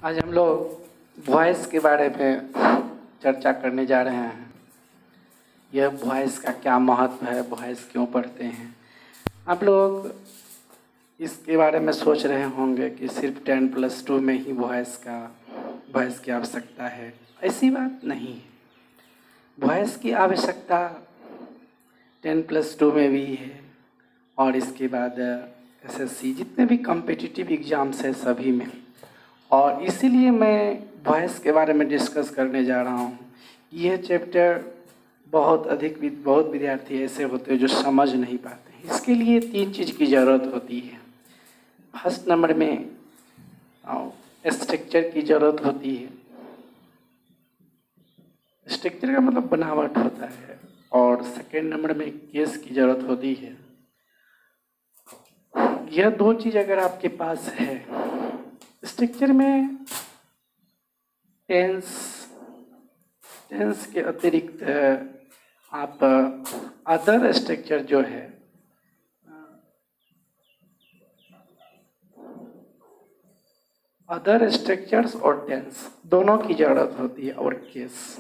आज हम लोग वॉइस के बारे में चर्चा करने जा रहे हैं। यह वॉइस का क्या महत्व है, वॉइस क्यों पढ़ते हैं। आप लोग इसके बारे में सोच रहे होंगे कि सिर्फ 10+2 में ही वॉइस की आवश्यकता है। ऐसी बात नहीं है। वॉइस की आवश्यकता 10+2 में भी है और इसके बाद SSC जितने भी कॉम्पिटिटिव एग्ज़ाम्स हैं सभी में। और इसीलिए मैं वॉइस के बारे में डिस्कस करने जा रहा हूँ। यह चैप्टर बहुत विद्यार्थी ऐसे होते हैं जो समझ नहीं पाते। इसके लिए 3 चीज़ की ज़रूरत होती है। फर्स्ट नंबर में स्ट्रक्चर की ज़रूरत होती है। स्ट्रक्चर का मतलब बनावट होता है। और सेकेंड नंबर में केस की ज़रूरत होती है। यह 2 चीज़ अगर आपके पास है, स्ट्रक्चर में टेंस के अतिरिक्त आप अदर स्ट्रक्चर जो है अदर स्ट्रक्चर्स और टेंस दोनों की ज़रूरत होती है और केस।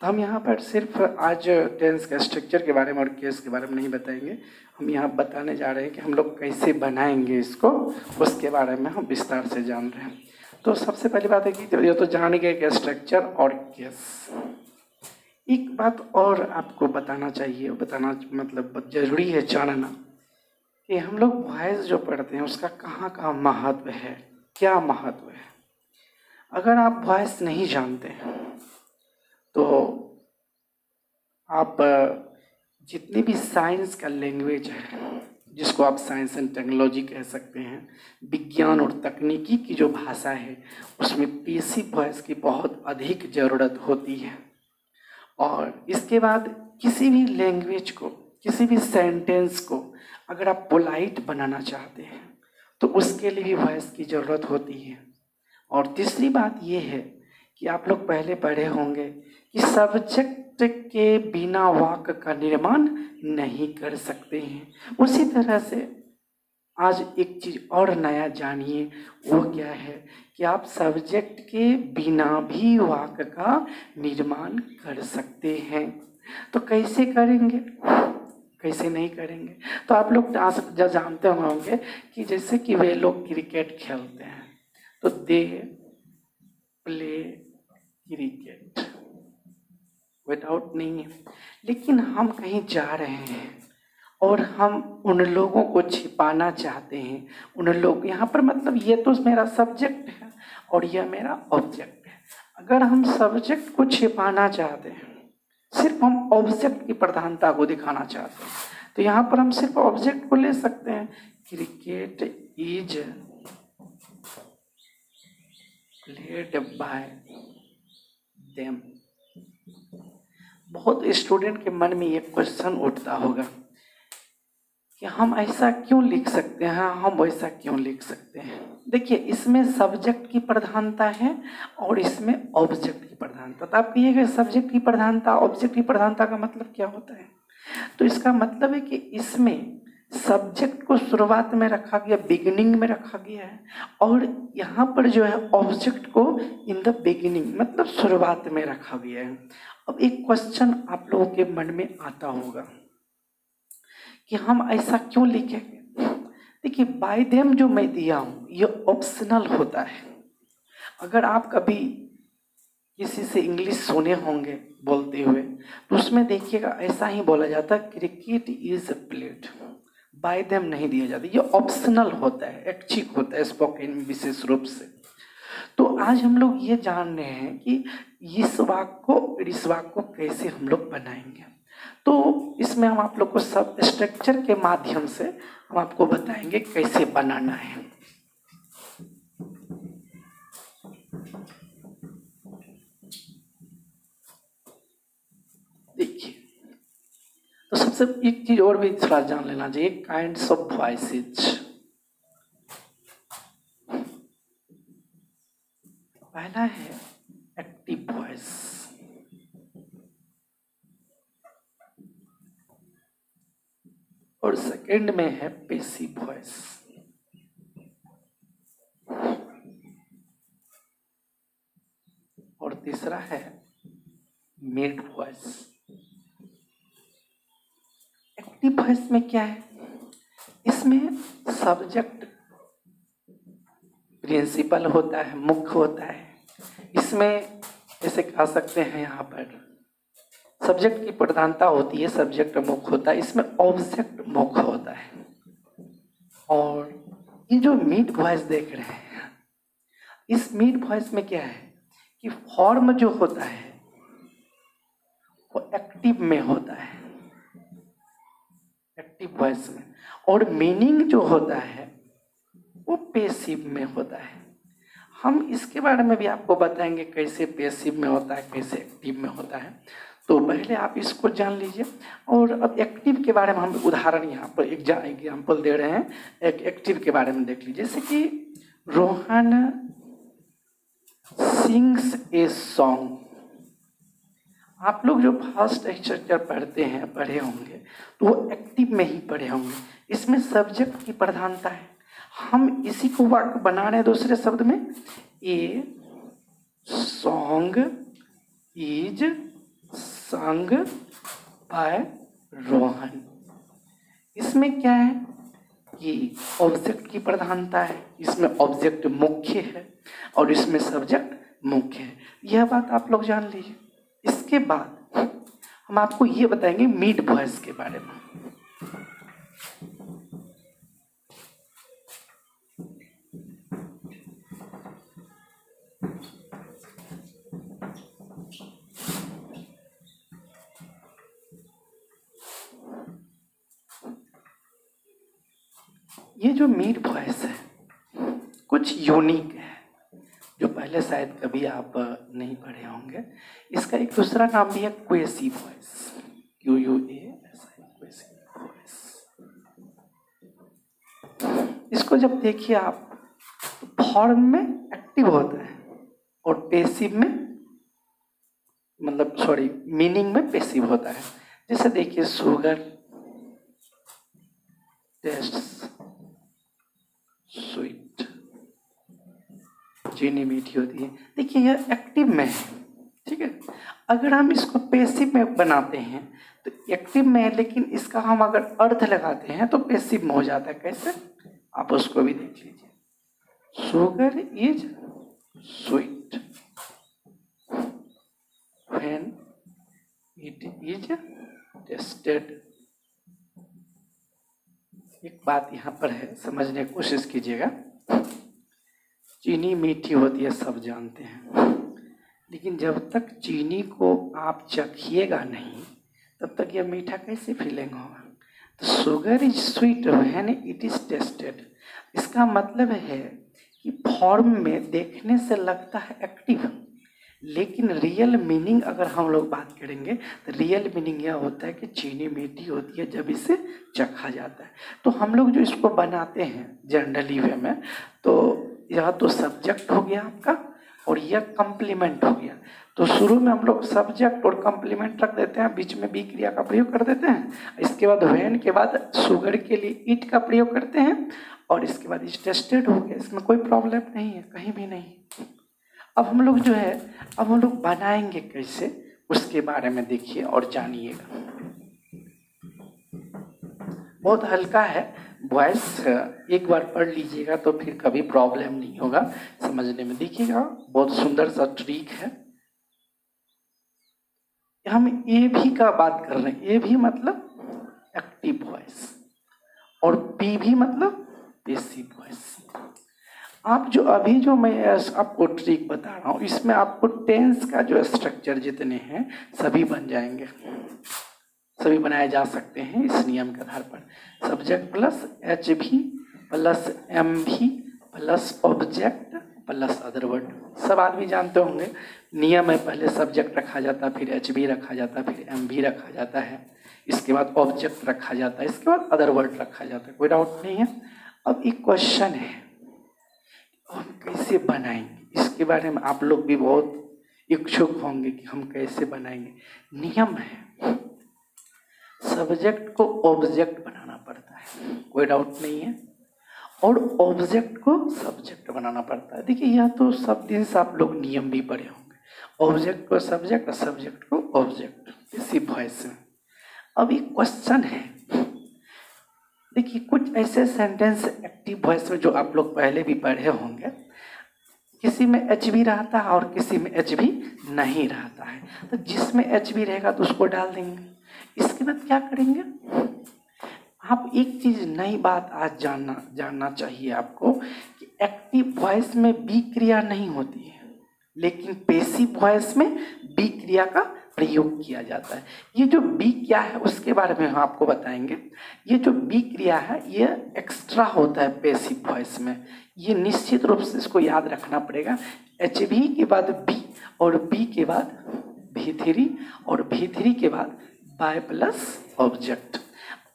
तो हम यहाँ पर सिर्फ आज टेंस का स्ट्रक्चर के बारे में और केस के बारे में नहीं बताएंगे। हम यहाँ बताने जा रहे हैं कि हम लोग कैसे बनाएंगे इसको, उसके बारे में हम विस्तार से जान रहे हैं। तो सबसे पहली बात है कि ये तो जान गए कि स्ट्रक्चर और केस। एक बात और आपको बताना चाहिए, बताना मतलब जरूरी है जानना कि हम लोग वॉइस जो पढ़ते हैं उसका कहाँ कहाँ महत्व है, क्या महत्व है। अगर आप वॉइस नहीं जानते तो आप जितनी भी साइंस का लैंग्वेज है, जिसको आप साइंस एंड टेक्नोलॉजी कह सकते हैं, विज्ञान और तकनीकी की जो भाषा है, उसमें पैसिव वॉइस की बहुत अधिक ज़रूरत होती है। और इसके बाद किसी भी लैंग्वेज को, किसी भी सेंटेंस को अगर आप पोलाइट बनाना चाहते हैं तो उसके लिए भी वॉइस की ज़रूरत होती है। और तीसरी बात ये है कि आप लोग पहले पढ़े होंगे कि सब्जेक्ट के बिना वाक्य का निर्माण नहीं कर सकते हैं। उसी तरह से आज एक चीज़ और नया जानिए, वो क्या है कि आप सब्जेक्ट के बिना भी वाक्य का निर्माण कर सकते हैं। तो कैसे करेंगे, कैसे नहीं करेंगे। तो आप लोग जानते होंगे कि जैसे कि वे लोग क्रिकेट खेलते हैं तो दे प्ले क्रिकेट, विदाउट नहीं है। लेकिन हम कहीं जा रहे हैं और हम उन लोगों को छिपाना चाहते हैं। उन लोग यहाँ पर मतलब ये तो मेरा सब्जेक्ट है और यह मेरा ऑब्जेक्ट है। अगर हम सब्जेक्ट को छिपाना चाहते हैं, सिर्फ हम ऑब्जेक्ट की प्रधानता को दिखाना चाहते हैं, तो यहाँ पर हम सिर्फ ऑब्जेक्ट को ले सकते हैं। Cricket is played by them. बहुत स्टूडेंट के मन में ये क्वेश्चन उठता होगा कि हम ऐसा क्यों लिख सकते हैं, हम वैसा क्यों लिख सकते हैं। देखिए, इसमें सब्जेक्ट की प्रधानता है और इसमें ऑब्जेक्ट की प्रधानता। तो आप कहिएगा सब्जेक्ट की प्रधानता, ऑब्जेक्ट की प्रधानता का मतलब क्या होता है। तो इसका मतलब है कि इसमें सब्जेक्ट को शुरुआत में रखा गया, बिगिनिंग में रखा गया है, और यहाँ पर जो है ऑब्जेक्ट को इन द बिगिनिंग मतलब शुरुआत में रखा गया है। अब एक क्वेश्चन आप लोगों के मन में आता होगा कि हम ऐसा क्यों लिखेंगे। देखिए, बाय देम जो मैं दिया हूँ ये ऑप्शनल होता है। अगर आप कभी किसी से इंग्लिश सुने होंगे बोलते हुए तो उसमें देखिएगा ऐसा ही बोला जाता है, cricket is played. Bye them नहीं दिया जाता, ये ऑप्शनल होता है, ऐच्छिक होता है स्पोकन में विशेष रूप से। तो आज हम लोग ये जान रहे हैं कि इस वाक्य को कैसे हम लोग बनाएंगे। तो इसमें हम आप लोग को सब स्ट्रक्चर के माध्यम से हम आपको बताएंगे कैसे बनाना है। देखिए, तो सबसे एक चीज और भी थोड़ा जान लेना चाहिए, काइंड्स ऑफ वॉइसेज। पहला है एक्टिव वॉइस और सेकंड में है पैसिव वॉइस। और तीसरा है मिड वॉइस। एक्टिव वॉइस में क्या है, इसमें सब्जेक्ट प्रिंसिपल होता है, मुख्य होता है। इसमें जैसे कह सकते हैं यहाँ पर सब्जेक्ट की प्रधानता होती है, सब्जेक्ट मुख्य होता है, इसमें ऑब्जेक्ट मुख्य होता है। और ये जो मिड वॉइस देख रहे हैं, इस मिड वॉइस में क्या है कि फॉर्म जो होता है वो एक्टिव में होता है, एक्टिव वॉइस में, और मीनिंग जो होता है वो पैसिव में होता है। हम इसके बारे में भी आपको बताएंगे कैसे पैसिव में होता है, कैसे एक्टिव में होता है। तो पहले आप इसको जान लीजिए। और अब एक्टिव के बारे में हम उदाहरण यहाँ पर एग्जाम्पल दे रहे हैं। एक एक्टिव के बारे में देख लीजिए, जैसे कि रोहन सिंग्स ए सॉन्ग। आप लोग जो फर्स्ट स्ट्रक्चर पढ़े होंगे तो वो एक्टिव में ही पढ़े होंगे। इसमें सब्जेक्ट की प्रधानता है। हम इसी को वाक्य बना रहे हैं दूसरे शब्द में, a song is sung by Rohan. इसमें क्या है कि ऑब्जेक्ट की प्रधानता है, इसमें ऑब्जेक्ट मुख्य है और इसमें सब्जेक्ट मुख्य है। यह बात आप लोग जान लीजिए। इसके बाद हम आपको ये बताएंगे मिड वॉइस के बारे में। ये जो मिड वॉइस है कुछ यूनिक है, जो पहले शायद कभी आप नहीं पढ़े होंगे। इसका एक दूसरा नाम भी है क्वेसी वॉइस, क्वेसी वॉइस। इसको जब देखिए आप, फॉर्म में एक्टिव होता है और पैसिव में, मतलब सॉरी, मीनिंग में पैसिव होता है। जैसे देखिए शुगर टेस्ट स्वीट, चीनी मीठी होती है। देखिए यह एक्टिव में है, ठीक है। अगर हम इसको पैसिव में बनाते हैं तो एक्टिव में है, लेकिन इसका हम अगर अर्थ लगाते हैं तो पैसिव में हो जाता है। कैसे, आप उसको भी देख लीजिए। Sugar is sweet when it is tested. एक बात यहाँ पर है, समझने की कोशिश कीजिएगा। चीनी मीठी होती है, सब जानते हैं, लेकिन जब तक चीनी को आप चखिएगा नहीं तब तक यह मीठा कैसे फीलिंग होगा। तो sugar is sweet when it is tested, इसका मतलब है कि फॉर्म में देखने से लगता है एक्टिव, लेकिन रियल मीनिंग अगर हम लोग बात करेंगे तो रियल मीनिंग यह होता है कि चीनी मीठी होती है जब इसे चखा जाता है। तो हम लोग जो इसको बनाते हैं जनरली वे में, तो यह तो सब्जेक्ट हो गया आपका और यह कंप्लीमेंट हो गया। तो शुरू में हम लोग सब्जेक्ट और कंप्लीमेंट रख देते हैं, बीच में बी क्रिया का प्रयोग कर देते हैं। इसके बाद व्हेन के बाद शुगर के लिए इट का प्रयोग करते हैं और इसके बाद इज टेस्टेड हो गया। इसमें कोई प्रॉब्लम नहीं है, कहीं भी नहीं। अब हम लोग जो है, अब हम लोग बनाएंगे कैसे उसके बारे में देखिए और जानिएगा। बहुत हल्का है वॉइस, एक बार पढ़ लीजिएगा तो फिर कभी प्रॉब्लम नहीं होगा समझने में। देखिएगा बहुत सुंदर सा ट्रिक है। हम ए भी का बात कर रहे हैं। ए भी मतलब एक्टिव वॉइस और पी भी मतलब पैसिव वॉइस। आप जो अभी जो मैं आपको ट्रिक बता रहा हूँ, इसमें आपको टेंस का जो स्ट्रक्चर जितने हैं सभी बन जाएंगे, सभी बनाए जा सकते हैं इस नियम के आधार पर। सब्जेक्ट प्लस एच भी प्लस एम भी plus object plus other word. सब आदमी जानते होंगे नियम है, पहले सब्जेक्ट रखा जाता है, फिर एच भी रखा जाता है, फिर एम भी रखा जाता है, इसके बाद ऑब्जेक्ट रखा जाता है, इसके बाद अदर वर्ड रखा जाता है। कोई डाउट नहीं है। अब एक क्वेश्चन है, हम कैसे बनाएंगे इसके बारे में आप लोग भी बहुत इच्छुक होंगे कि हम कैसे बनाएंगे। नियम है, सब्जेक्ट को ऑब्जेक्ट बनाना पड़ता है, कोई डाउट नहीं है, और ऑब्जेक्ट को सब्जेक्ट बनाना पड़ता है। देखिए यह तो सब दिन से आप लोग नियम भी पढ़े होंगे। ऑब्जेक्ट को सब्जेक्ट और सब्जेक्ट को ऑब्जेक्ट, पैसिव वॉइस में। अब एक क्वेश्चन है, देखिए कुछ ऐसे सेंटेंस एक्टिव वॉइस में जो आप लोग पहले भी पढ़े होंगे, किसी में एच भी रहता है और किसी में एच भी नहीं रहता है। तो जिसमें एच भी रहेगा तो उसको डाल देंगे। इसके बाद क्या करेंगे, आप एक चीज नई बात आज जानना चाहिए आपको कि एक्टिव वॉइस में बी क्रिया नहीं होती है, लेकिन पैसिव वॉइस में बी क्रिया का प्रयोग किया जाता है। ये जो बी क्या है उसके बारे में हम आपको बताएंगे। ये जो बी क्रिया है ये एक्स्ट्रा होता है पैसिव वॉइस में, ये निश्चित रूप से इसको याद रखना पड़ेगा। एच बी के बाद बी और बी के बाद V3 और V3 के बाद by plus object.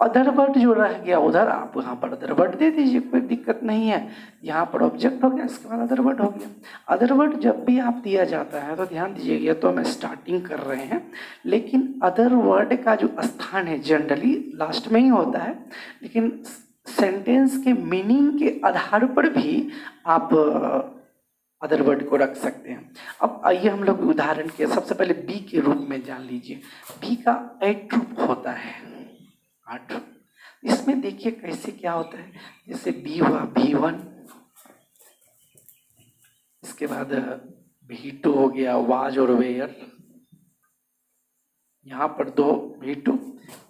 Other word जो रह गया उधर आप यहाँ पर अदर वर्ड दे दीजिए, कोई दिक्कत नहीं है। यहाँ पर ऑब्जेक्ट हो गया, इसके बाद अदर वर्ड हो गया। अदर वर्ड जब भी आप दिया जाता है तो ध्यान दीजिएगा, तो हम स्टार्टिंग कर रहे हैं, लेकिन अदर वर्ड का जो स्थान है जनरली लास्ट में ही होता है, लेकिन सेंटेंस के मीनिंग के आधार पर भी आप अदर वर्ड को रख सकते हैं। अब आइए हम लोग उदाहरण के सबसे पहले बी के रूप में जान लीजिए। बी का 8 रूप होता है, 8। इसमें देखिए कैसे क्या होता है, जैसे बी हुआ V1, इसके बाद V2 हो गया वाज और वेयर, यहाँ पर 2 V2,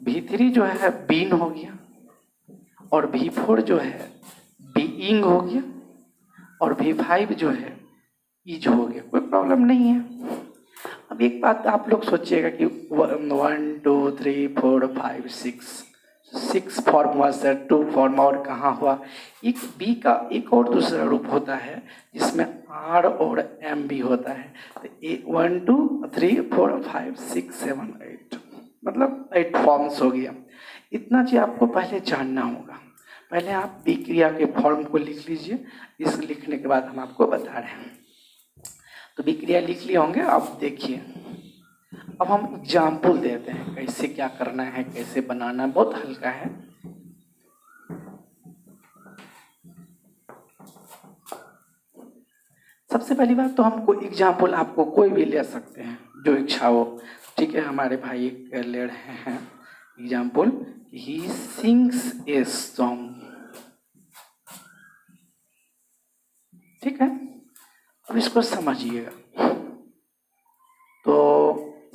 V3 जो है बीन हो गया, और V4 जो है बीइंग हो गया, और V5 जो है इज हो गया। कोई प्रॉब्लम नहीं है। अब एक बात आप लोग सोचिएगा कि 1 2 3 4 5 6 फॉर्म हुआ सर, 2 फॉर्म और कहाँ हुआ। एक बी का एक और दूसरा रूप होता है जिसमें आर और एम भी होता है। तो 1 2 3 4 5 6 7 8 मतलब 8 फॉर्म्स हो गया। इतना चीज आपको पहले जानना होगा। पहले आप बी क्रिया के फॉर्म को लिख लीजिए, इस लिखने के बाद हम आपको बता रहे हैं। तो बी क्रिया लिख लिए होंगे। अब देखिए, अब हम एग्जाम्पल देते हैं कैसे क्या करना है, कैसे बनाना है, बहुत हल्का है। सबसे पहली बात तो हमको एग्जाम्पल आपको कोई भी ले सकते हैं जो इच्छा हो, ठीक है। हमारे भाई एक ले रहे हैं example, he sings a song, ठीक है। अब इसको समझिएगा। तो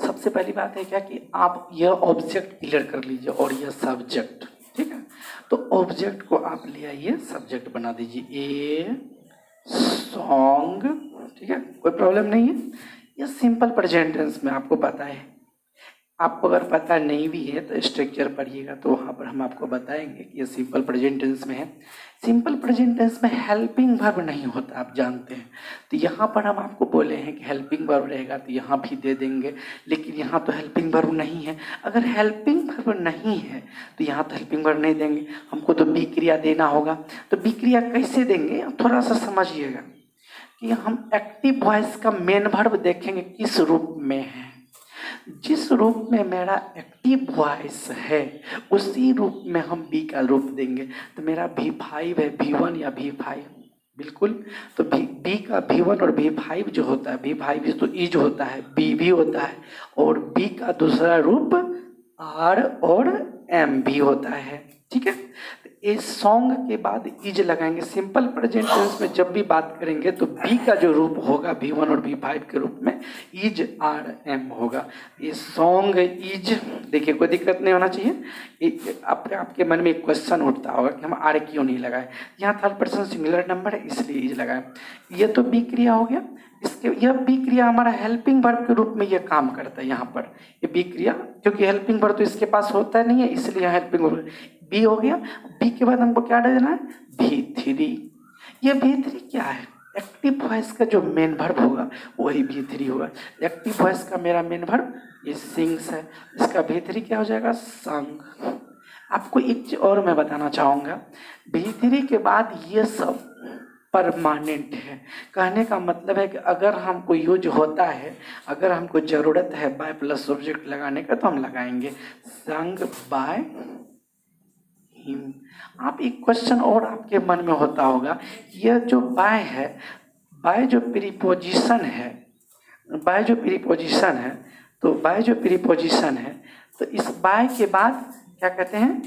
सबसे पहली बात है क्या कि आप यह ऑब्जेक्ट क्लियर कर लीजिए और यह सब्जेक्ट, ठीक है। तो ऑब्जेक्ट को आप ले आइए, सब्जेक्ट बना दीजिए ए सॉन्ग, ठीक है, कोई प्रॉब्लम नहीं है। यह सिंपल प्रेजेंट टेंस में आपको पता है। आपको अगर पता नहीं भी है तो स्ट्रक्चर पढ़िएगा, तो वहाँ पर हम आपको बताएंगे कि ये सिंपल प्रेजेंट टेंस में है। सिंपल प्रेजेंट टेंस में हेल्पिंग वर्ब नहीं होता, आप जानते हैं। तो यहाँ पर हम आपको बोले हैं कि हेल्पिंग वर्ब रहेगा तो यहाँ भी दे देंगे, लेकिन यहाँ तो हेल्पिंग वर्ब नहीं है। अगर हेल्पिंग वर्ब नहीं है तो यहाँ तो हेल्पिंग वर्ब नहीं देंगे, हमको तो बी क्रिया देना होगा। तो बी क्रिया कैसे देंगे थोड़ा सा समझिएगा कि हम एक्टिव वॉइस का मेन वर्ब देखेंगे किस रूप में है। जिस रूप में मेरा एक्टिव वॉइस है उसी रूप में हम बी का रूप देंगे। तो मेरा V5 है, V1 या V5, बिल्कुल। तो बी का V1 और V5 जो होता है, V5 तो इज होता है, बी भी होता है, और बी का दूसरा रूप आर और एम भी होता है, ठीक है। ए सॉन्ग के बाद इज लगाएंगे। सिंपल प्रेजेंट टेंस में जब भी बात करेंगे तो बी का जो रूप होगा V1 और V5 के रूप में इज आर एम होगा। ये सॉन्ग इज, देखिए कोई दिक्कत नहीं होना चाहिए। आपके मन में एक क्वेश्चन उठता होगा कि हम आर क्यों नहीं लगाए, यहाँ थर्ड पर्सन सिंगुलर नंबर है इसलिए इज लगाए। ये तो बी क्रिया हो गया। इसके यह बी क्रिया हमारा हेल्पिंग वर्ब के रूप में यह काम करता है। यहाँ पर ये बी क्रिया, क्योंकि हेल्पिंग वर्ब तो इसके पास होता नहीं है, इसलिए हेल्पिंग वर्ब बी हो गया। बी के बाद हमको क्या देना है, V3। ये V3 क्या है, एक्टिव वॉइस का जो मेन वर्ब होगा वही V3 होगा। एक्टिव वॉइस का मेरा मेन वर्ब ये सिंग्स है, इसका V3 क्या हो जाएगा, संग। आपको एक चीज और मैं बताना चाहूँगा, V3 के बाद ये सब परमानेंट है। कहने का मतलब है कि अगर हमको यूज होता है, अगर हमको ज़रूरत है बाय प्लस सब्जेक्ट लगाने का तो हम लगाएंगे, संग बाय हिम। आप एक क्वेश्चन और आपके मन में होता होगा, यह जो बाय है, बाय जो प्रीपोजिशन है बाय जो प्रीपोजिशन है, तो बाय जो प्रीपोजिशन है, तो इस बाय के बाद क्या कहते हैं,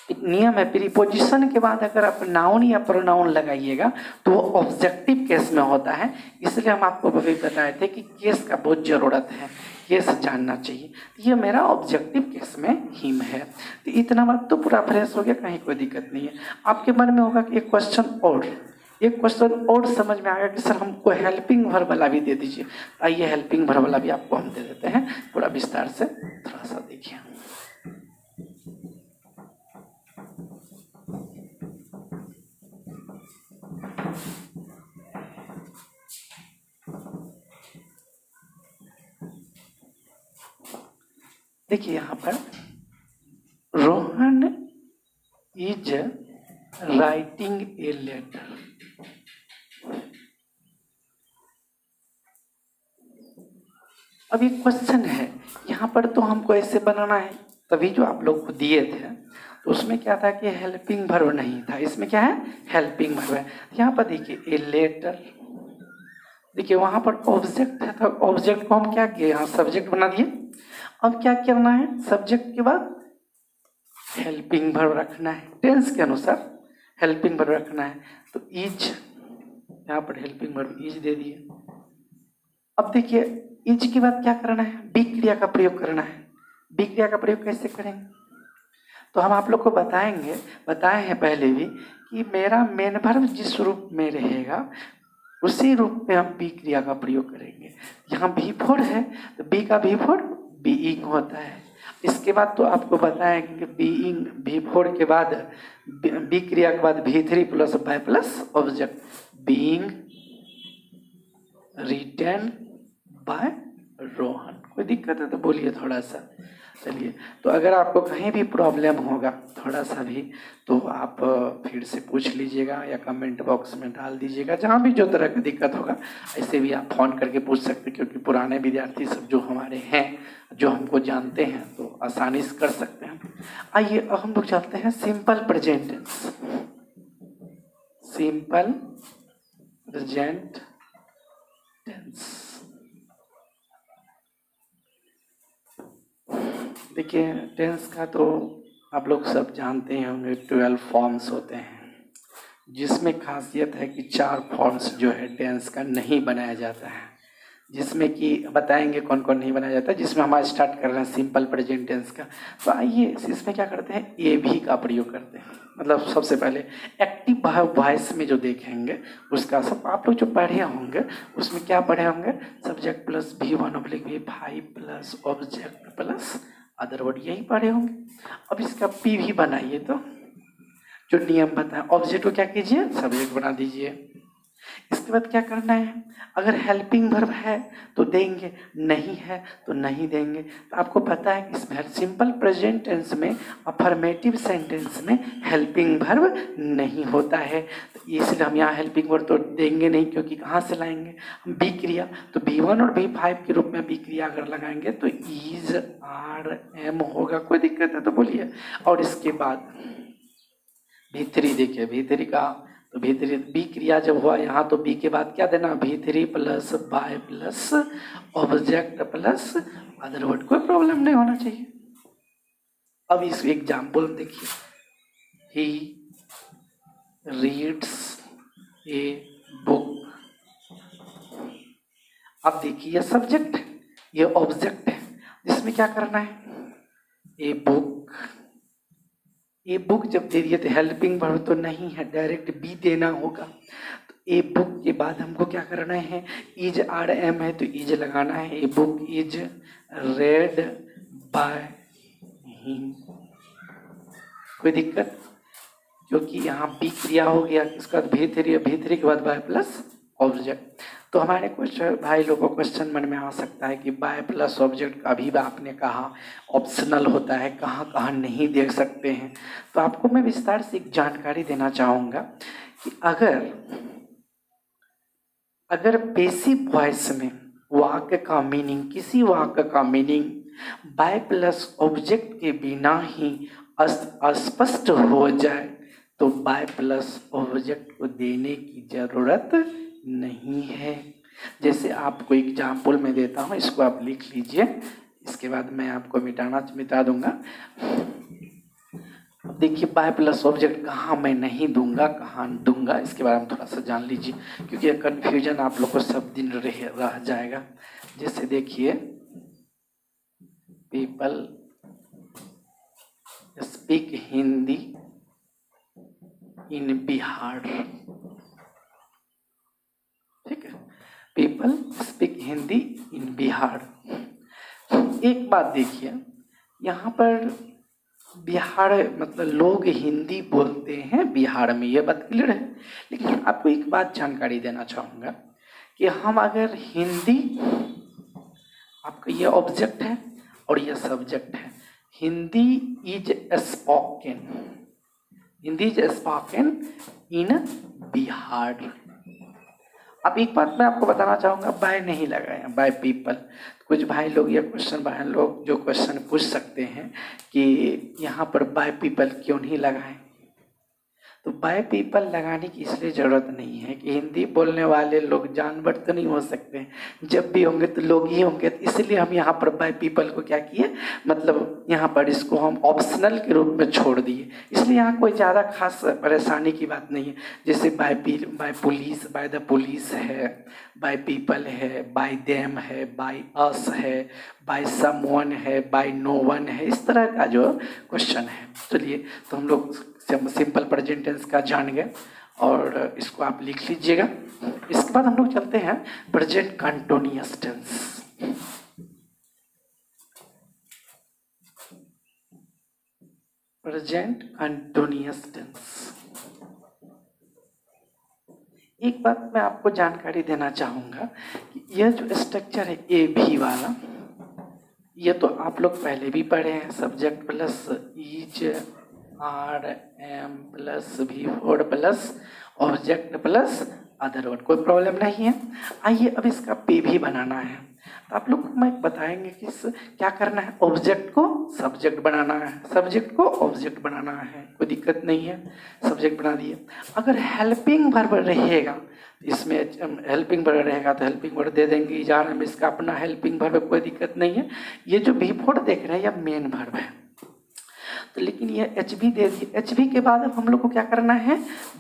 एक नियम है, प्रीपोजिशन के बाद अगर आप नाउन या प्रोनाउन लगाइएगा तो वो ऑब्जेक्टिव केस में होता है। इसलिए हम आपको अभी बताए थे कि केस का बहुत ज़रूरत है, केस जानना चाहिए। ये मेरा ऑब्जेक्टिव केस में हिम है। तो इतना बात तो पूरा फ्रेश हो गया, कहीं कोई दिक्कत नहीं है। आपके मन में होगा कि एक क्वेश्चन और समझ में आएगा कि सर हमको हेल्पिंग वर्ब वाला भी दे दीजिए। आइए हेल्पिंग वर्ब वाला भी आपको हम दे देते हैं, पूरा विस्तार से थोड़ा सा देखिए। देखिए यहाँ पर Rohan is writing a letter. अब एक क्वेश्चन है यहाँ पर, तो हमको ऐसे बनाना है, तभी जो आप लोग को दिए थे तो उसमें क्या था कि हेल्पिंग वर्ब नहीं था, इसमें क्या है, हेल्पिंग वर्ब है। यहाँ पर देखिए ए लेटर, देखिए वहां पर ऑब्जेक्ट है, तो ऑब्जेक्ट को हम क्या किए, यहाँ सब्जेक्ट बना दिए। अब क्या करना है, सब्जेक्ट के बाद हेल्पिंग वर्ब रखना है, टेंस के अनुसार हेल्पिंग वर्ब रखना है। तो इज, यहाँ पर हेल्पिंग वर्ब इज दे दिए। अब देखिए इज के बाद क्या करना है, बी क्रिया का प्रयोग करना है। बी क्रिया का प्रयोग कैसे करेंगे, तो हम आप लोग को बताए हैं पहले भी कि मेरा मेन वर्ब जिस रूप में रहेगा उसी रूप में हम बी क्रिया का प्रयोग करेंगे। यहाँ V4 है तो बी का V4 बीइंग होता है। इसके बाद तो आपको बताएंगे कि बीइंग V4 के बाद बी क्रिया के बाद V3 plus by plus object, being written by Rohan. कोई दिक्कत है तो बोलिए थोड़ा सा। चलिए, तो अगर आपको कहीं भी प्रॉब्लम होगा थोड़ा सा भी, तो आप फिर से पूछ लीजिएगा या कमेंट बॉक्स में डाल दीजिएगा। जहाँ भी जो तरह का दिक्कत होगा ऐसे भी आप फ़ोन करके पूछ सकते हैं, क्योंकि पुराने विद्यार्थी सब जो हमारे हैं, जो हमको जानते हैं, तो आसानी से कर सकते हैं। आइए अब हम लोग चलते हैं simple present tense. Simple present tense, देखिए टेंस का तो आप लोग सब जानते हैं होंगे, 12 फॉर्म्स होते हैं, जिसमें खासियत है कि 4 फॉर्म्स जो है टेंस का नहीं बनाया जाता है, जिसमें कि बताएंगे कौन कौन नहीं बनाया जाता है। जिसमें हम आज स्टार्ट कर रहे हैं सिंपल प्रेजेंट टेंस का। तो आइए इसमें क्या करते हैं, ए भी का प्रयोग करते हैं। मतलब सबसे पहले एक्टिव वॉइस में जो देखेंगे उसका सब आप लोग जो पढ़े होंगे उसमें क्या पढ़े होंगे, subject plus V1/V5 plus object plus other word, यही पढ़े होंगे। अब इसका पी भी बनाइए, तो जो नियम बताएं, ऑब्जेक्ट को क्या कीजिए, सब्जेक्ट बना दीजिए। इसके बाद क्या करना है, अगर हेल्पिंग वर्ब है तो देंगे, नहीं है तो नहीं देंगे। तो आपको पता है कि इसमें सिंपल प्रेजेंट टेंस में अफर्मेटिव सेंटेंस में हेल्पिंग वर्ब नहीं होता है, तो इसलिए हम यहाँ हेल्पिंग वर्ब तो देंगे नहीं, क्योंकि कहाँ से लाएंगे हम, बी क्रिया। तो V1 और V5 के रूप में बी क्रिया अगर लगाएंगे तो इज आर एम होगा। कोई दिक्कत है तो बोलिए। और इसके बाद V3 देखिए, V3 का तो V3 बी क्रिया जब हुआ यहाँ, तो बी के बाद क्या देना, V3 plus by plus object plus other word. कोई प्रॉब्लम नहीं होना चाहिए। अब इस एग्जाम्पल देखिए, ही रीड्स ए बुक। अब देखिए ये सब्जेक्ट है, ये ऑब्जेक्ट है, जिसमें क्या करना है, ए बुक। ए बुक जब दे दिए तो हेल्पिंग वर्ब तो नहीं है, डायरेक्ट बी देना होगा। तो ए बुक के बाद हमको क्या करना है, इज आर एम है तो इज लगाना है। A book is red by him. कोई दिक्कत, क्योंकि यहाँ बी क्रिया हो गया, इसके बाद V3 के बाद बाय प्लस ऑब्जेक्ट। तो हमारे कुछ भाई लोगों को क्वेश्चन मन में आ सकता है कि बाय प्लस ऑब्जेक्ट का अभी आपने कहा ऑप्शनल होता है, कहाँ कहाँ नहीं देख सकते हैं। तो आपको मैं विस्तार से एक जानकारी देना चाहूँगा कि अगर पैसिव वॉइस में वाक्य का मीनिंग, किसी वाक्य का मीनिंग बाय प्लस ऑब्जेक्ट के बिना ही अस्पष्ट हो जाए तो बाय प्लस ऑब्जेक्ट को देने की जरूरत नहीं है। जैसे आपको एग्जाम्पल में देता हूँ, इसको आप लिख लीजिए, इसके बाद मैं आपको मिटा दूंगा। देखिए बाय प्लस ऑब्जेक्ट कहाँ मैं नहीं दूंगा, कहाँ दूंगा, इसके बारे में थोड़ा सा जान लीजिए, क्योंकि ये कन्फ्यूजन आप लोग को सब दिन रह जाएगा। जैसे देखिए पीपल स्पीक हिंदी इन बिहार, ठीक है, पीपल स्पीक हिंदी इन बिहार। एक बात देखिए, यहाँ पर बिहार मतलब लोग हिंदी बोलते हैं बिहार में, ये बात क्लियर है। लेकिन आपको एक बात जानकारी देना चाहूँगा कि हम अगर हिंदी, आपका ये ऑब्जेक्ट है और ये सब्जेक्ट है, Hindi is spoken, Hindi is spoken in Bihar. अब एक बात मैं आपको बताना चाहूँगा, बाय नहीं लगाया, बाय पीपल। कुछ भाई लोग ये क्वेश्चन, भाई लोग जो क्वेश्चन पूछ सकते हैं कि यहाँ पर बाय पीपल क्यों नहीं लगाएं, तो बाय पीपल लगाने की इसलिए ज़रूरत नहीं है कि हिंदी बोलने वाले लोग जानवर तो नहीं हो सकते, जब भी होंगे तो लोग ही होंगे, तो इसलिए हम यहाँ पर बाय पीपल को क्या किए, मतलब यहाँ पर इसको हम ऑप्शनल के रूप में छोड़ दिए। इसलिए यहाँ कोई ज़्यादा खास परेशानी की बात नहीं है। जैसे by police, by the police है, बाय पीपल है, बाय देम है, बाय अस है, बाय समवन है, बाय नो वन है, इस तरह का जो क्वेश्चन है। चलिए, तो हम लोग सिंपल प्रेजेंट टेंस का जान गए और इसको आप लिख लीजिएगा। इसके बाद हम लोग चलते हैं present continuous tense. Present continuous tense, एक बात मैं आपको जानकारी देना चाहूँगा कि यह जो स्ट्रक्चर है ए भी वाला, ये तो आप लोग पहले भी पढ़े हैं, subject plus is are am plus V four plus object plus other word, कोई प्रॉब्लम नहीं है। आइए अब इसका पे भी बनाना है, तो आप लोग को मैं बताएंगे कि क्या करना है, ऑब्जेक्ट को सब्जेक्ट बनाना है, सब्जेक्ट को ऑब्जेक्ट बनाना है, कोई दिक्कत नहीं है, सब्जेक्ट बना दिए। अगर हेल्पिंग वर्ब रहेगा, इसमें हेल्पिंग वर्ब रहेगा तो हेल्पिंग वर्ब दे देंगे, इजार में इसका अपना हेल्पिंग वर्ब, कोई दिक्कत नहीं है। ये जो भी फोर देख रहे हैं यह मेन वर्ब है, तो लेकिन ये एच बी दे दिए। एच बी के बाद अब हम लोग को क्या करना है,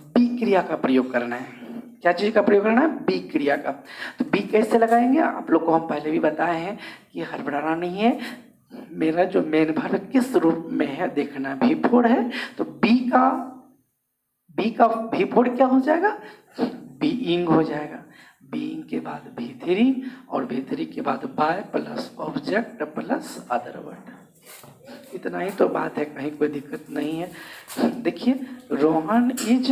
बी क्रिया का प्रयोग करना है। क्या चीज़ का प्रयोग करना है, बी क्रिया का। तो बी कैसे लगाएंगे, आप लोग को हम पहले भी बताए हैं कि हड़बड़ाना नहीं है, मेरा जो मेन वर्ब किस रूप में है देखना, भी फोर है तो बी का भी फोर क्या हो जाएगा, बीइंग हो जाएगा। बीइंग के बाद भी थ्री और भी थ्री के बाद by plus object plus other word. इतना ही तो बात है, कहीं कोई दिक्कत नहीं है। देखिए रोहन इज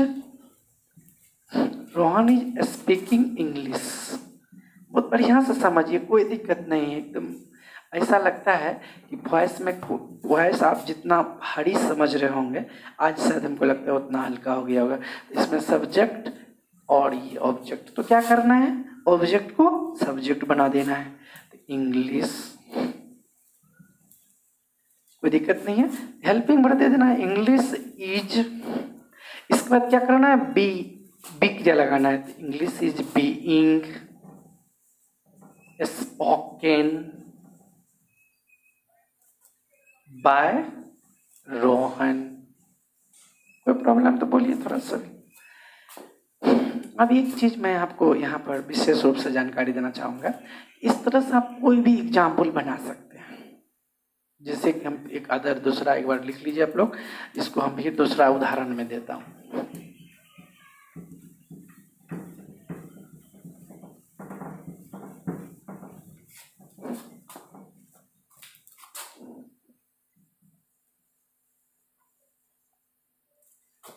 स्पीकिंग इंग्लिश, बहुत बढ़िया से समझिए, कोई दिक्कत नहीं है। एकदम ऐसा लगता है कि वॉइस आप जितना भारी समझ रहे होंगे, आज शायद हमको लगता है उतना हल्का हो गया होगा। इसमें सब्जेक्ट और ये ऑब्जेक्ट, तो क्या करना है, ऑब्जेक्ट को सब्जेक्ट बना देना है, इंग्लिश, कोई दिक्कत नहीं है। हेल्पिंग वर्ब दे देना है, इंग्लिश इज। इसके बाद क्या करना है, बी क्रिया लगाना है, English is being spoken by Rohan. कोई प्रॉब्लम तो बोलिए थोड़ा सा। अब एक चीज मैं आपको यहाँ पर विशेष रूप से जानकारी देना चाहूँगा, इस तरह से आप कोई भी एग्जाम्पल बना सकते हैं। जैसे कि हम एक अदर दूसरा एक बार लिख लीजिए आप लोग, इसको हम भी दूसरा उदाहरण में देता हूँ।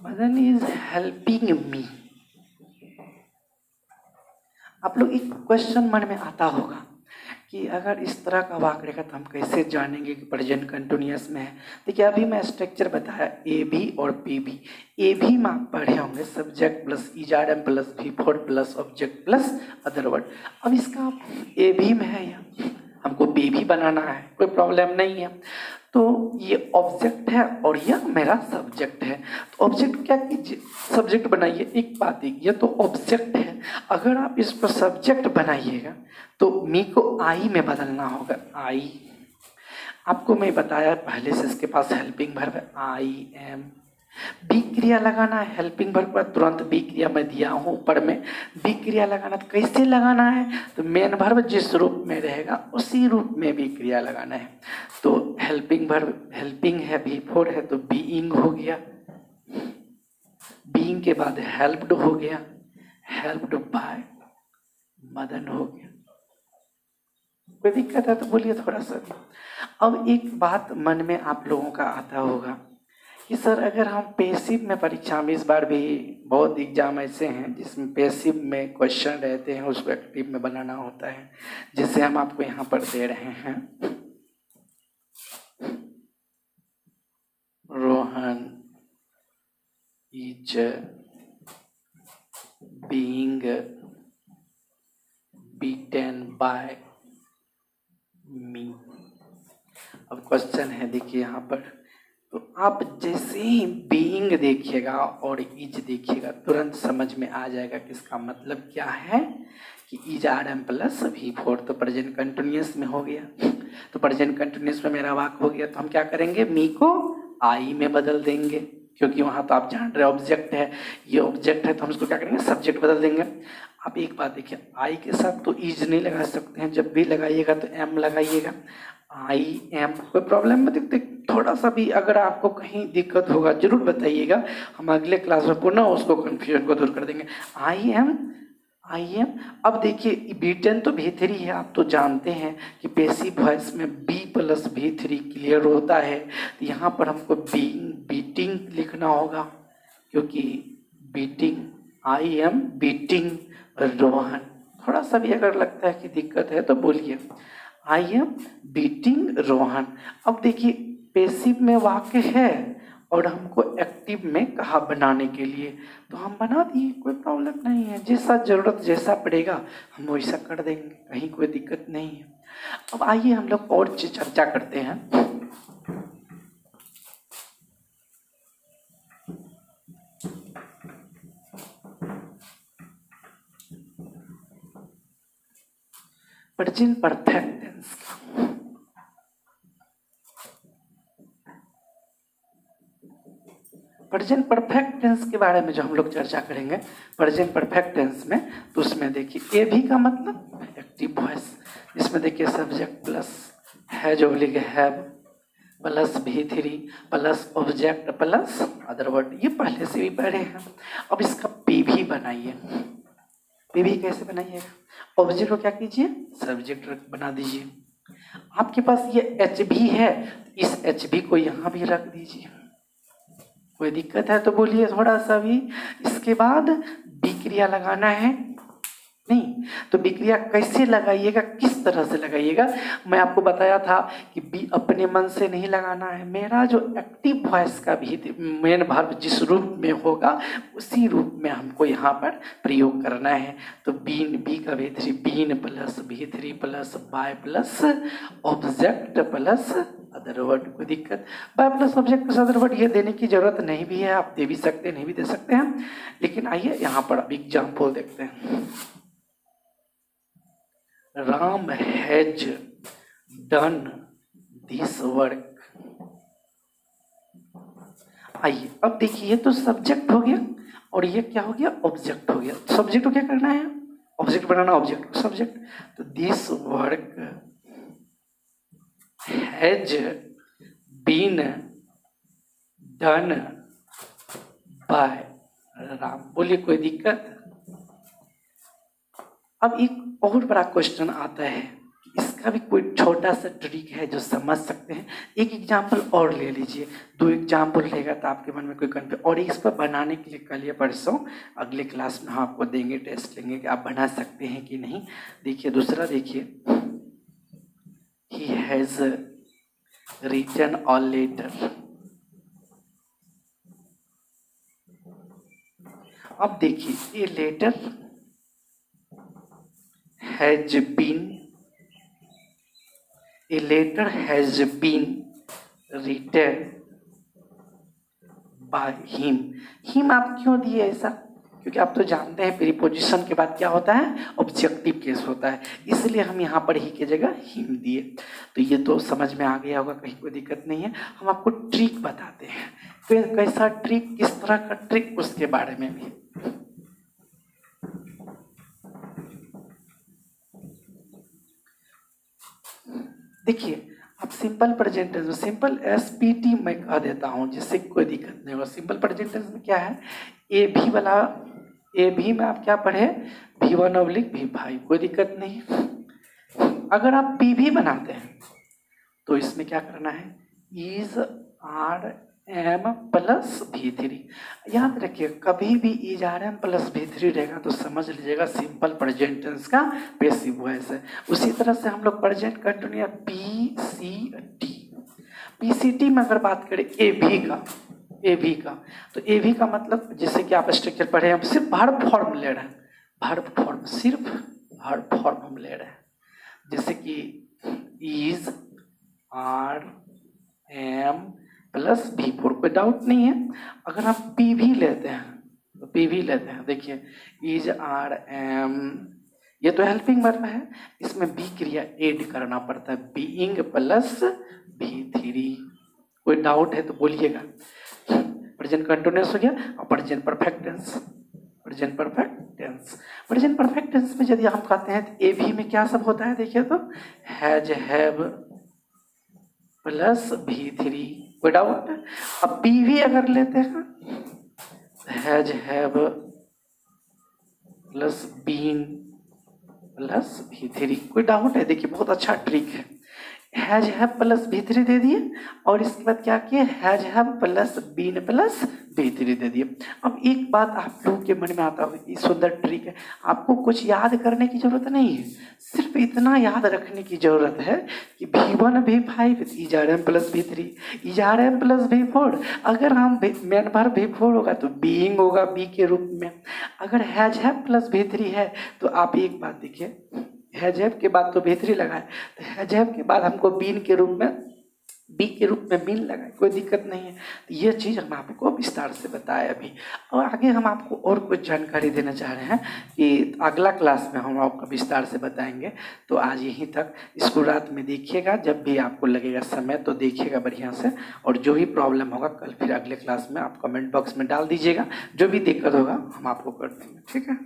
Madan is helping me. आप लोग एक क्वेश्चन मन में आता होगा कि अगर इस तरह का वाक्य रहेगा तो हम कैसे जानेंगे कि प्रेजेंट कंटिन्यूअस में है। देखिए अभी मैं स्ट्रक्चर बताया ए बी और पी बी। ए बी में आप पढ़े होंगे subject plus इजारम plus V four plus object plus other word. अब इसका ए बी में है या हमको बी भी बनाना है, कोई प्रॉब्लम नहीं है। तो ये ऑब्जेक्ट है और यह मेरा सब्जेक्ट है। तो ऑब्जेक्ट क्या कीजिए, सब्जेक्ट बनाइए। एक बात है, ये तो ऑब्जेक्ट है, अगर आप इसको सब्जेक्ट बनाइएगा तो मी को आई में बदलना होगा। आई, आपको मैं बताया पहले से इसके पास हेल्पिंग वर्ब है, आई एम। बी क्रिया लगाना है, हेल्पिंग वर्ब पर तुरंत बी क्रिया मैं दिया हूँ ऊपर में। बी क्रिया लगाना तो कैसे लगाना है, तो मेन वर्ब जिस रूप में रहेगा उसी रूप में बी क्रिया लगाना है। तो हेल्पिंग वर्ब, हेल्पिंग है, B4 है तो बीइंग हो गया, बीइंग के बाद हेल्प्ड हो गया, हेल्प्ड बाय मदन हो गया। कोई दिक्कत है तो बोलिए थोड़ा सा। अब एक बात मन में आप लोगों का आता होगा कि सर अगर हम पैसिव में परीक्षा में, इस बार भी बहुत एग्जाम ऐसे हैं जिसमें पैसिव में क्वेश्चन रहते हैं, उसको एक्टिव में बनाना होता है, जिसे हम आपको यहाँ पर दे रहे हैं। Rohan is being beaten by me. अब क्वेश्चन है देखिए यहाँ पर, तो आप जैसे ही बीइंग देखिएगा और इज देखिएगा तुरंत समझ में आ जाएगा कि इसका मतलब क्या है कि is are am plus V4। तो प्रेजेंट कंटिन्यूअस में हो गया, तो प्रेजेंट कंटिन्यूअस में मेरा वाक्य हो गया। तो हम क्या करेंगे, मी को आई में बदल देंगे, क्योंकि वहाँ तो आप जान रहे ऑब्जेक्ट है, ये ऑब्जेक्ट है तो हम इसको क्या करेंगे, सब्जेक्ट बदल देंगे। आप एक बात देखिए, आई के साथ तो इज नहीं लगा सकते हैं, जब भी लगाइएगा तो एम लगाइएगा। आई एम, कोई प्रॉब्लम मत देखते, थोड़ा सा भी अगर आपको कहीं दिक्कत होगा जरूर बताइएगा, हम अगले क्लास में पुनः उसको कन्फ्यूजन को दूर कर देंगे। I am, I am. अब देखिए B10 तो V3 है, आप तो जानते हैं कि पैसिव वॉइस में B प्लस V3 क्लियर होता है। तो यहाँ पर हमको बीटिंग लिखना होगा, क्योंकि beating, I am beating Rohan. थोड़ा सा भी अगर लगता है कि दिक्कत है तो बोलिए, आई एम बीटिंग रोहन। अब देखिए पैसिव में वाक्य है और हमको एक्टिव में कहा बनाने के लिए, तो हम बना दिए, कोई प्रॉब्लम नहीं है। जैसा जरूरत जैसा पड़ेगा हम वैसा कर देंगे, कहीं कोई दिक्कत नहीं है। अब आइए हम लोग और चर्चा करते हैं। प्रेजेंट परफेक्ट टेंस का प्रेजेंट परफेक्ट टेंस के बारे में जो हम लोग चर्चा करेंगे प्रेजेंट परफेक्ट टेंस में, तो उसमें देखिए ए भी का मतलब एक्टिव वॉइस, जिसमें देखिए सब्जेक्ट प्लस है जो लिखे have plus V3 plus object plus other word, ये पहले से भी पढ़े हैं। अब इसका PV बनाइए। PV कैसे बनाइएगा, ऑब्जेक्ट को क्या कीजिए, सब्जेक्ट बना दीजिए। आपके पास ये HV है, इस HV को यहाँ भी रख दीजिए, कोई दिक्कत है तो बोलिए थोड़ा सा भी। इसके बाद बी क्रिया लगाना है, नहीं तो बी क्रिया कैसे लगाइएगा, किस तरह से लगाइएगा, मैं आपको बताया था कि बी अपने मन से नहीं लगाना है। मेरा जो एक्टिव वॉइस का भी मेन वर्ब जिस रूप में होगा उसी रूप में हमको यहाँ पर प्रयोग करना है। तो बीन, बी का V3 been plus V3 plus by plus object plus other word, कोई दिक्कत, by plus object plus other word ये देने की जरूरत नहीं भी है, आप दे भी सकते हैं नहीं भी दे सकते हैं। लेकिन आइए यहाँ पर अब एग्जाम्पल देखते हैं। Ram has done this work. आइए अब देखिए, ये तो सब्जेक्ट हो गया और ये क्या हो गया, ऑब्जेक्ट हो गया। सब्जेक्ट को क्या करना है, ऑब्जेक्ट बनाना, ऑब्जेक्ट सब्जेक्ट। तो this work has been done by Ram, बोलिए कोई दिक्कत। अब एक और बड़ा क्वेश्चन आता है, इसका भी कोई छोटा सा ट्रिक है जो समझ सकते हैं। एक एग्जाम्पल और ले लीजिए, 2 एग्जाम्पल लेगा तो आपके मन में कोई कंफ्यूजन, और इस पर बनाने के लिए कल या परसों अगले क्लास में हम आपको देंगे, टेस्ट लेंगे कि आप बना सकते हैं कि नहीं। देखिए दूसरा, देखिए he has written a letter. अब देखिए ये letter has been, a letter has been written by him. Him आप क्यों दिए ऐसा? क्योंकि आप तो जानते हैं प्रीपोजिशन के बाद क्या होता है, ऑब्जेक्टिव केस होता है, इसलिए हम यहाँ पर ही की जगह हिम दिए। तो ये तो समझ में आ गया होगा, कहीं कोई दिक्कत नहीं है। हम आपको ट्रिक बताते हैं, कैसा ट्रिक, किस तरह का ट्रिक, उसके बारे में भी। देखिए अब सिंपल प्रेजेंट टेंस में सिंपल एसपीटी मैं कह देता हूँ जिससे कोई दिक्कत नहीं होगा। सिंपल प्रेजेंट टेंस में क्या है, ए भी वाला, ए भी में आप क्या पढ़े, V1/V5, कोई दिक्कत नहीं। अगर आप पी भी बनाते हैं तो इसमें क्या करना है, is are am plus V3। याद रखिए कभी भी is are am plus V3 रहेगा तो समझ लीजिएगा सिंपल प्रेजेंट टेंस का पैसिव वॉइस है। उसी तरह से हम लोग प्रेजेंट कंटिन्यूअस PCT में अगर बात करें ए भी का तो ए भी का मतलब जैसे कि आप स्ट्रक्चर पढ़े हम सिर्फ वर्ब फॉर्म ले रहे हैं, वर्ब फॉर्म, सिर्फ वर्ब फॉर्म हम ले रहे हैं। जैसे कि is are am plus V4, कोई डाउट नहीं है। अगर आप पी भी लेते हैं तो पी भी लेते हैं, देखिए इज आर एम, ये तो हेल्पिंग वर्ब है, इसमें बी क्रिया ऐड करना पड़ता है, बीइंग प्लस V3। कोई डाउट है तो बोलिएगा। प्रेजेंट कंटिन्यूअस हो गया और present perfect tense. Present perfect tense, present perfect tense में यदि हम कहते हैं तो ए भी में क्या सब होता है, देखिए तो हैज हैव प्लस V3, कोई डाउट। अब पी भी अगर लेते हैं has have plus been plus V3, कोई डाउट है? देखिए बहुत अच्छा ट्रिक है, हैज हैव प्लस V3 दे दिए और इसके बाद क्या किए, has have plus been plus V3 दे दिए। अब एक बात आप लोगों के मन में आता होगा, ये सुंदर ट्रिक है, आपको कुछ याद करने की जरूरत नहीं है, सिर्फ इतना याद रखने की जरूरत है कि V1/V5 is are am plus V3 is are am plus V4। अगर हम मेन वर्ब V4 होगा तो बीइंग होगा बी के रूप में। अगर हैज हैव प्लस V3 है तो आप एक बात देखिए, हैज हैव के बाद तो V3 लगाए, तो हैज हैव के बाद हमको बीन के रूप में, बी के रूप में बीन लगाए, कोई दिक्कत नहीं है। तो ये चीज़ हम आपको विस्तार से बताया अभी, और आगे हम आपको और कुछ जानकारी देना चाह रहे हैं कि अगला क्लास में हम आपको विस्तार से बताएंगे। तो आज यहीं तक, इसको रात में देखिएगा, जब भी आपको लगेगा समय तो देखिएगा बढ़िया से, और जो भी प्रॉब्लम होगा कल फिर अगले क्लास में आप कमेंट बॉक्स में डाल दीजिएगा, जो भी दिक्कत होगा हम आपको कर देंगे, ठीक है।